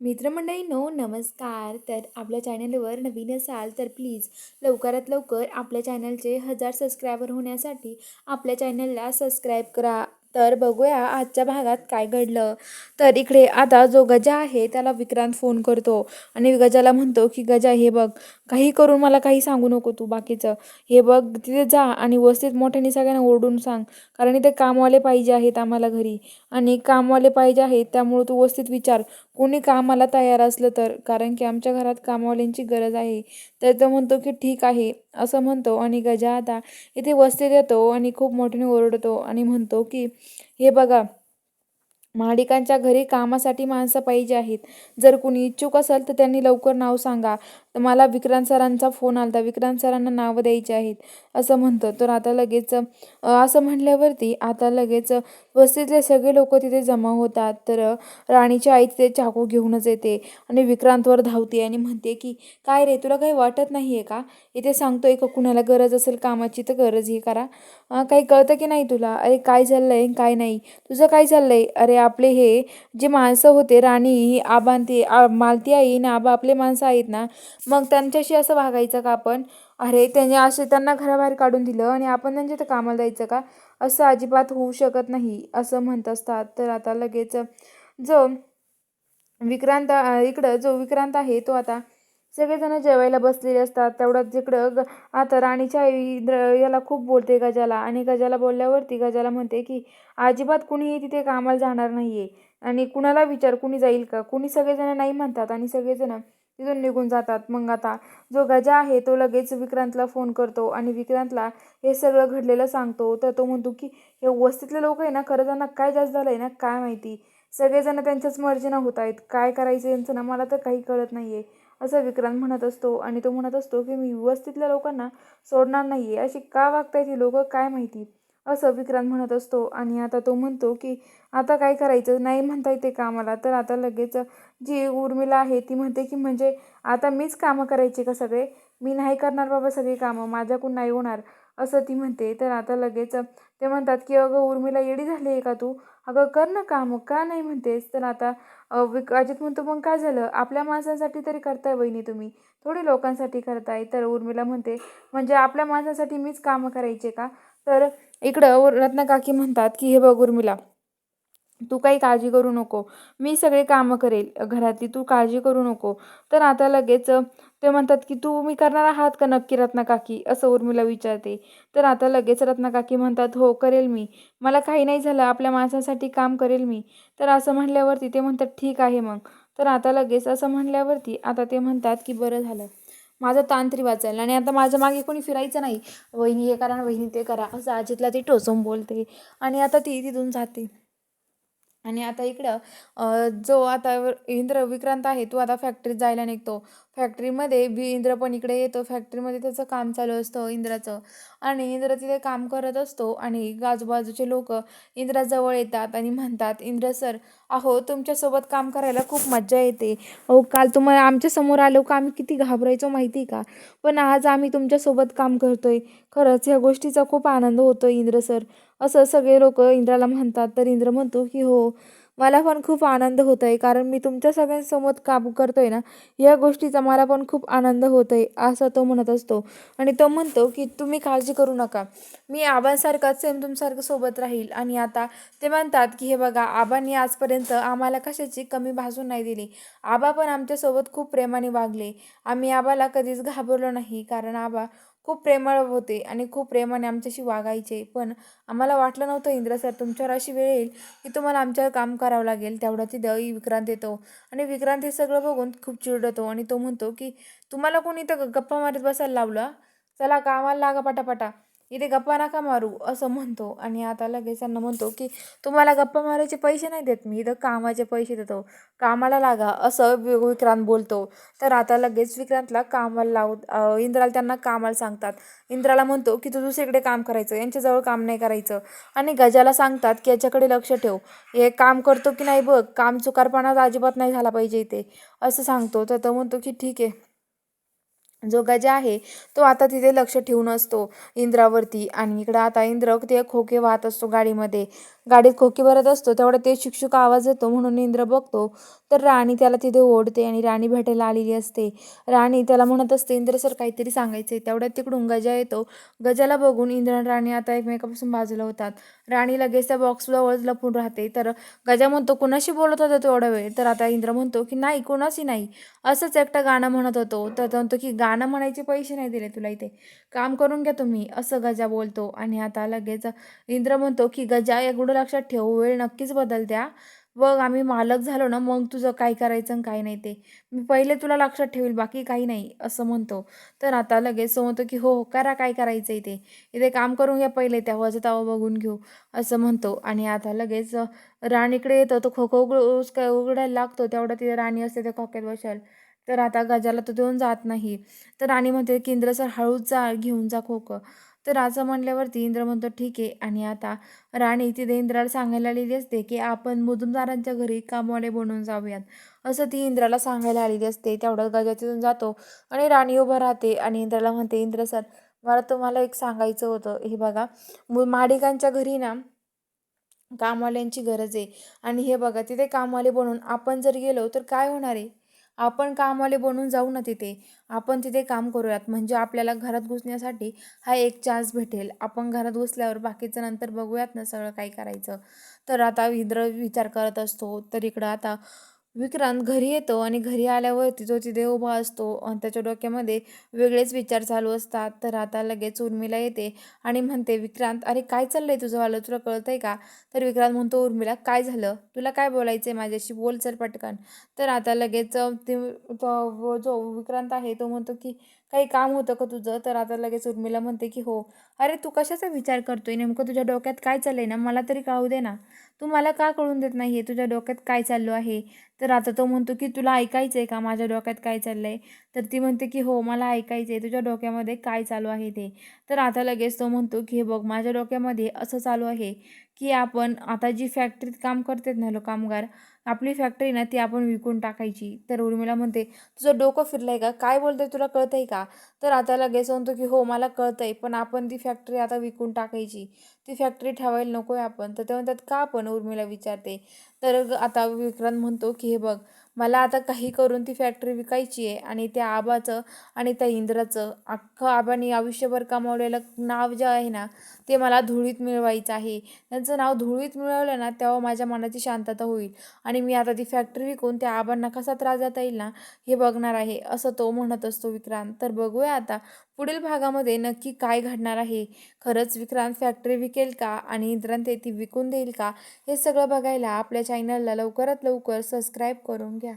मित्रमंडळींनो नमस्कार. तर आपल्या चॅनलवर नवीन असाल तर प्लीज लवकरात लवकर आपल्या चॅनलचे 1000 सबस्क्रायबर होण्यासाठी आपल्या चॅनलला सबस्क्राईब करा. तर बघूया आजच्या भागात काय घडलं. तर इकडे आता जो गजा आहे त्याला विक्रांत फोन करतो आणि गजाला म्हणतो की गजा हे बघ, काही करून मला काही सांगू नको तू बाकीचं. हे बघ तिथे जा आणि व्यवस्थित मोठ्याने सगळ्यांना ओरडून सांग, कारण इथे कामवाले पाहिजे आहेत आम्हाला घरी, आणि कामवाले पाहिजे आहेत त्यामुळे तू व्यवस्थित विचार कोणी कामाला तयार असलं तर, कारण की आमच्या घरात कामवाल्यांची गरज आहे. तर तो म्हणतो की ठीक आहे असं म्हणतो आणि गजा आता इथे वस्तीत येतो आणि खूप मोठ्याने ओरडतो आणि म्हणतो की हे बघा, महाडिकांच्या घरी कामासाठी माणसं पाहिजे आहेत. जर कुणी इच्छुक असेल तर त्यांनी लवकर नाव सांगा. तर मला विक्रांत सरांचा फोन आला होता, विक्रांत सरांना नावं द्यायची आहेत असं म्हणतं. तर आता लगेच असं म्हणल्यावरती आता लगेच वस्तीतले सगळे लोक तिथे जमा होतात. तर राणीची आई तिथे चाकू घेऊनच येते आणि विक्रांतवर धावते आणि म्हणते की काय रे, तुला काही वाटत नाही आहे का? इथे सांगतोय का कुणाला गरज असेल कामाची तर गरज ही करा. काही कळतं की नाही तुला? अरे काय चाललंय काय नाही, तुझं काय चाललंय? अरे आपले हे जे माणसं होते, राणी ही आबा आणि ती मालती आई ना आबा आपले माणसं आहेत ना, मग त्यांच्याशी असं वागायचं का आपण? अरे त्यांनी असे त्यांना घराबाहेर काढून दिलं आणि आपण त्यांच्या इथं कामाला जायचं का? असं अजिबात होऊ शकत नाही असं म्हणत असतात. तर आता लगेच जो इकडं जो विक्रांत आहे तो आता सगळेजण जेवायला बसलेले असतात. तेवढ्यात जिकडं आता राणीच्या आई याला खूप बोलते गजाला, आणि गजाला बोलल्यावरती गजाला म्हणते की अजिबात कुणीही तिथे कामाला जाणार नाहीये, आणि कुणाला विचार कुणी जाईल का? कुणी सगळेजण नाही म्हणतात आणि सगळेजण तिथून निघून जातात. मग आता जो गजा आहे तो लगेच विक्रांतला फोन करतो आणि विक्रांतला हे सगळं घडलेलं सांगतो. तर तो म्हणतो की हे वस्तीतले लोक आहे ना, खरं त्यांना काय जास्त झालंय ना काय माहिती, सगळेजण त्यांच्याच मर्जीनं होत आहेत, काय करायचं यांचं ना मला तर काही कळत नाहीये असं विक्रांत म्हणत असतो. आणि तो म्हणत असतो की मी वस्तीतल्या लोकांना सोडणार नाहीये, अशी का वागतायत ही लोक काय माहिती असं विक्रांत म्हणत असतो. आणि आता तो म्हणतो की आता काय करायचं, नाही म्हणता येते कामाला. तर आता लगेच जी उर्मिला आहे ती म्हणते की म्हणजे आता मीच कामं करायची का सगळे? मी नाही करणार बाबा सगळी कामं, माझ्याकडून नाही होणार असं ती म्हणते. तर आता लगेच ते म्हणतात की अगं उर्मिला येडी झाली आहे का तू? अगं कर ना काम, का नाही म्हणतेस? तर आता अजित म्हणतो मग काय झालं, आपल्या माणसांसाठी तरी करताय वहिनी तुम्ही, थोडी लोकांसाठी करताय. तर उर्मिला म्हणते म्हणजे आपल्या माणसासाठी मीच कामं करायचे का? तर इकडं रत्नाकाकी म्हणतात की हे बघ उर्मिला, तू काही काळजी करू नको, मी सगळे कामं करेल घरातली, तू काळजी करू नको. तर आता लगेच ते म्हणतात की तुम्ही करणार आहात का नक्की रत्नाकाकी असं उर्मिला विचारते. तर आता लगेच रत्नाकाकी म्हणतात हो करेल मी, मला काही नाही झालं, आपल्या माणसासाठी काम करेल मी. तर असं म्हणल्यावरती ते म्हणतात ठीक आहे मग. तर आता लगेच असं म्हणल्यावरती आता ते म्हणतात की बरं झालं, माझं ताण तरी वाचेल आणि आता माझ्या मागे कोणी फिरायचं नाही, वहिनी हे करा वहिनी ते करा असं अजितला ती टोचून बोलते. आणि आता ती तिथून जाते. आणि आता इकडं जो आता इंद्र विक्रांत आहे तो आता फॅक्टरीत जायला निघतो. फॅक्टरीमध्ये इंद्र पण इकडे येतो. फॅक्टरीमध्ये त्याचं काम चालू असतं इंद्राचं, आणि इंद्र तिथे काम करत असतो. आणि आजूबाजूचे लोक इंद्राजवळ येतात आणि म्हणतात इंद्र सर, अहो तुमच्यासोबत काम करायला खूप मज्जा येते. अहो काल तुम्हाला आमच्या समोर आलो का आम्ही किती घाबरायचो माहिती का, पण आज आम्ही तुमच्यासोबत काम करतोय, खरंच ह्या गोष्टीचा खूप आनंद होतो इंद्र सर असं सगळे लोक इंद्राला म्हणतात. तर इंद्र म्हणतो की हो, मला पण खूप आनंद होत आहे, कारण मी तुमच्या सगळ्यांसोबत काम करतोय ना, या गोष्टीचा मला पण खूप आनंद होत आहे असं तो म्हणत असतो. आणि तो म्हणतो की तुम्ही काळजी करू नका, मी आबांसारखाच सेम तुमच्यासारखं सोबत राहील. आणि आता ते म्हणतात की हे बघा, आबांनी आजपर्यंत आम्हाला कशाची कमी भासू नाही दिली, आबा पण आमच्यासोबत खूप प्रेमाने वागले, आम्ही आबाला कधीच घाबरलो नाही, कारण आबा खूप प्रेमळ होते आणि खूप प्रेमाने आमच्याशी वागायचे. पण आम्हाला वाटलं नव्हतं इंद्र सर तुमच्यावर अशी वेळ येईल की तुम्हाला आमच्यावर काम करावं लागेल. तेवढ्यात दळी विक्रांत येतो आणि विक्रांत हे सगळं बघून खूप चिडतो आणि तो म्हणतो की तुम्हाला कोणी इथं गप्पा मारत बसायला लावलं, चला कामाला लागा पटापटा, इथे गप्पा नका मारू असं म्हणतो. आणि आता लगेच त्यांना म्हणतो की तुम्हाला गप्पा मारायचे पैसे नाही देत मी, इथं कामाचे पैसे देतो, कामाला लागा असं विक्रांत बोलतो. तर आता लगेच विक्रांतला कामाला इंद्राला त्यांना कामाला सांगतात. इंद्राला म्हणतो की तू दुसरीकडे काम करायचं, यांच्याजवळ काम नाही करायचं. आणि गजाला सांगतात की याच्याकडे लक्ष ठेव, हे काम करतो की नाही बघ, काम चुकारपणा अजिबात नाही झाला पाहिजे इथे असं सांगतो. तर तो म्हणतो की ठीक आहे. जो गजा आहे तो आता तिथे लक्ष ठेवून असतो इंद्रावरती. आणि इकडं आता इंद्र ते खोके वाहत असतो गाडीमध्ये. गाडीत खोकी भरत असतो तेवढा ते शुकशुक आवाज येतो म्हणून इंद्र बघतो तर राणी त्याला तिथे ओढते आणि राणी भेटायला आलेली असते. राणी त्याला म्हणत असते, इंद्र सर काहीतरी सांगायचंय. तेवढ्यात तिकडून गजा येतो. गजाला बघून इंद्र आणि राणी आता एकमेकापासून बाजूला होतात. राणी लगेच त्या बॉक्स जवळच लपून राहते. तर गजा म्हणतो, कुणाशी बोलत होता तो एवढा वेळ? तर आता इंद्र म्हणतो की नाही, कोणाशी नाही, असंच एकटं गाणं म्हणत होतो. तर तो म्हणतो की गाणं म्हणायचे पैसे नाही दिले तुला, इथे काम करून घ्या तुम्ही, असं गजा बोलतो. आणि आता लगेच इंद्र म्हणतो की गजा, एवढं लक्षात ठेव, वेळ नक्कीच बदलत्या. बघ आम्ही मालक झालो ना, मग तुझं काय करायचं आणि काय नाही ते मी पहिले तुला लक्षात ठेवेल, बाकी काही नाही, असं म्हणतो. तर आता लगेच तो म्हणतो की हो हो, करा काय करायचं इथे, इथे काम करून घ्या पहिले, तेव्हाचं तेव्हा बघून घेऊ, असं म्हणतो. आणि आता लगेच राणीकडे येतो. तो खोकं उघडायला लागतो. तेवढं तिथे राणी असते त्या खोक्यात बसेल. तर आता गजाला तो देऊन जात नाही. तर राणी म्हणते की इंद्र सर हळूच जा, घेऊन जा खोकं. तर असं म्हणल्यावरती इंद्र म्हणतो ठीक आहे. आणि आता राणी तिथे इंद्राला सांगायला आलेली असते की आपण मुजुमदारांच्या घरी कामवाले बनून जाऊयात, असं ती इंद्राला सांगायला आलेली असते. तेवढ्यात गजा तिथून जातो आणि राणी उभं राहते आणि इंद्राला म्हणते, इंद्र सर मला तुम्हाला एक सांगायचं होतं. हे बघा, माडिकांच्या घरी ना कामवाल्यांची गरज आहे. आणि हे बघा, तिथे कामवाले बनून आपण जर गेलो तर काय होणार आहे? आपण कामवाले बनून जाऊ ना तिथे. आपण तिथे काम करूयात. म्हणजे आपल्याला घरात घुसण्यासाठी हा एक चान्स भेटेल. आपण घरात घुसल्यावर बाकीचं नंतर बघूयात ना सगळं काय करायचं. तर आता इंद्र विचार करत असतो. तर इकडं आता विक्रांत घरी येतो आणि घरी आल्यावरती तो तिथे उभा असतो आणि त्याच्या डोक्यामध्ये वेगळेच विचार चालू असतात. तर आता लगेच उर्मिला येते आणि म्हणते, विक्रांत अरे काय चाललंय तुझंवालं, तुला कळतंय का? तर विक्रांत म्हणतो, उर्मिला काय झालं, तुला काय बोलायचंय माझ्याशी, बोल सर पटकन. तर आता लगेच जो विक्रांत आहे तो म्हणतो की काही काम होतं का तुझं? तर आता लगेच उर्मिला म्हणते की हो. अरे तू कशाचा विचार करतोय, नेमकं तुझ्या डोक्यात काय चाललंय ना, मला तरी कळू दे ना. तू मला का कळून देत नाहीये तुझ्या डोक्यात काय चालू आहे? तर आता तो म्हणतो की तुला ऐकायचंय का माझ्या डोक्यात काय चाललंय? तर ती म्हणते की हो, मला ऐकायचंय तुझ्या डोक्यामध्ये काय चालू आहे ते. तर आता लगेच तो म्हणतो की हे बघ, माझ्या डोक्यामध्ये असं चालू आहे की आपण आता जी फॅक्टरीत काम करतात ना कामगार, आपली फॅक्टरी ना ती आपण विकून टाकायची. तर उर्मिला म्हणते, तुझं डोकं फिरलंय का, काय बोलतोय, तुला कळतंय का? तर आता लगेच म्हणतो की हो मला कळतंय, पण आपण ती फॅक्टरी आता विकून टाकायची, ती फॅक्टरी ठेवायला नकोय आपण. तर ते म्हणतात का आपण, उर्मिला विचारते. तर आता विक्रांत म्हणतो की हे बघ, मला आता काही करून ती फॅक्टरी विकायची आहे आणि त्या आबाचं आणि त्या इंद्राचं अख्खं आबांनी आयुष्यभर कमावलेलं नाव जे आहे ना, ते मला धुळीत मिळवायचं आहे. त्यांचं नाव धुळीत मिळवलं ना, तेव्हा माझ्या मनाची शांतता होईल आणि मी आता ती फॅक्टरी विकून त्या आबांना कसा त्रास देता येईल ना, हे बघणार आहे, असं तो म्हणत असतो विक्रांत. तर बघूया आता पुढील भागामध्ये नक्की काय घडणार आहे. खरंच विक्रांत फॅक्टरी विकेल का आणि इंद्रांत ती विकून देईल का? हे सगळं बघायला आपल्या चॅनलला लवकरात लवकर सबस्क्राईब करून घ्या.